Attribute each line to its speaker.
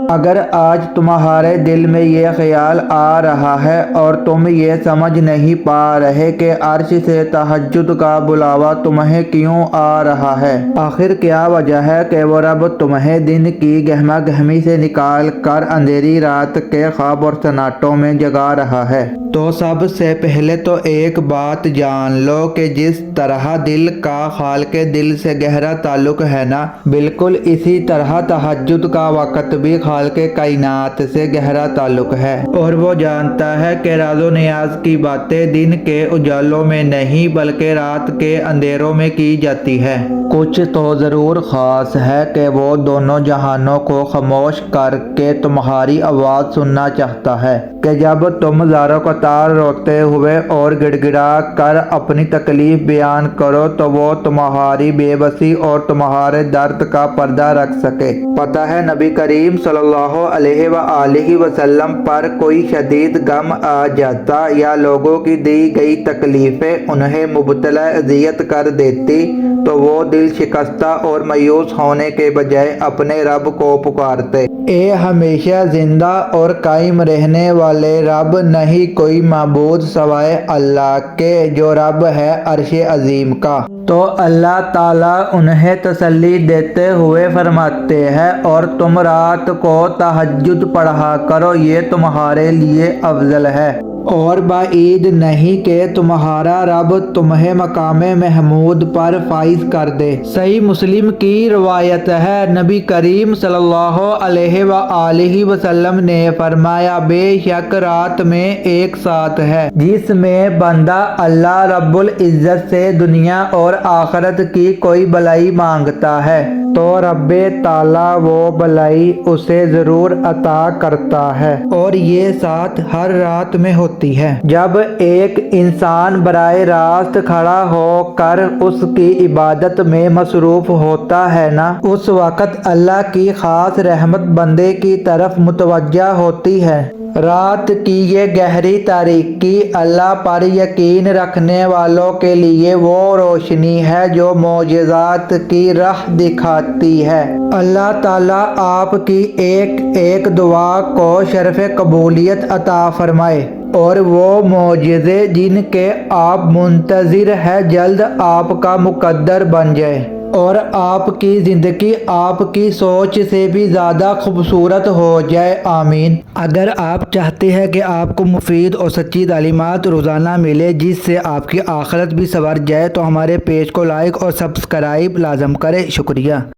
Speaker 1: اگر آج تمہارے دل میں یہ خیال آ رہا ہے اور تم یہ سمجھ نہیں پا رہے کہ عرش سے تہجد کا بلاوا تمہیں کیوں آ رہا ہے، آخر کیا وجہ ہے کہ وہ رب تمہیں دن کی گہما گہمی سے نکال کر اندھیری رات کے خواب اور سناٹوں میں جگا رہا ہے؟ تو سب سے پہلے تو ایک بات جان لو کہ جس طرح دل کا خالق دل سے گہرا تعلق ہے نا، بالکل اسی طرح تہجد کا وقت بھی خالق کائنات سے گہرا تعلق ہے، اور وہ جانتا ہے کہ راز و نیاز کی باتیں دن کے اجالوں میں نہیں بلکہ رات کے اندھیروں میں کی جاتی ہے۔ کچھ تو ضرور خاص ہے کہ وہ دونوں جہانوں کو خاموش کر کے تمہاری آواز سننا چاہتا ہے کہ جب تم زاروں قطار روتے ہوئے اور گڑ گڑا کر اپنی تکلیف بیان کرو تو وہ تمہاری بے بسی اور تمہارے درد کا پردہ رکھ سکے۔ پتہ ہے نبی کریم صلی اللہ علیہ وآلہ وسلم پر کوئی شدید غم آ جاتا یا لوگوں کی دی گئی تکلیفیں انہیں مبتلا اذیت کر دیتی تو وہ دل شکستہ اور مایوس ہونے کے بجائے اپنے رب کو پکارتے، اے ہمیشہ زندہ اور قائم رہنے والے رب، نہیں کوئی معبود سوائے اللہ کے جو رب ہے عرش عظیم کا۔ تو اللہ تعالیٰ انہیں تسلی دیتے ہوئے فرماتے ہیں، اور تم رات کو تہجد پڑھا کرو، یہ تمہارے لیے افضل ہے، اور بعید نہیں کہ تمہارا رب تمہیں مقام محمود پر فائز کر دے۔ صحیح مسلم کی روایت ہے، نبی کریم صلی اللہ علیہ وآلہ وسلم نے فرمایا، بے شک رات میں ایک ساتھ ہے جس میں بندہ اللہ رب العزت سے دنیا اور آخرت کی کوئی بھلائی مانگتا ہے تو رب تعالیٰ وہ بھلائی اسے ضرور عطا کرتا ہے، اور یہ ساتھ ہر رات میں ہوتی ہے۔ جب ایک انسان براہ راست کھڑا ہو کر اس کی عبادت میں مصروف ہوتا ہے نا، اس وقت اللہ کی خاص رحمت بندے کی طرف متوجہ ہوتی ہے۔ رات کی یہ گہری تاریکی اللہ پر یقین رکھنے والوں کے لیے وہ روشنی ہے جو معجزات کی راہ دکھاتی ہے۔ اللہ تعالیٰ آپ کی ایک ایک دعا کو شرف قبولیت عطا فرمائے، اور وہ معجزے جن کے آپ منتظر ہیں جلد آپ کا مقدر بن جائے، اور آپ کی زندگی آپ کی سوچ سے بھی زیادہ خوبصورت ہو جائے، آمین۔ اگر آپ چاہتے ہیں کہ آپ کو مفید اور سچی تعلیمات روزانہ ملے جس سے آپ کی آخرت بھی سنور جائے تو ہمارے پیج کو لائک اور سبسکرائب لازم کریں۔ شکریہ۔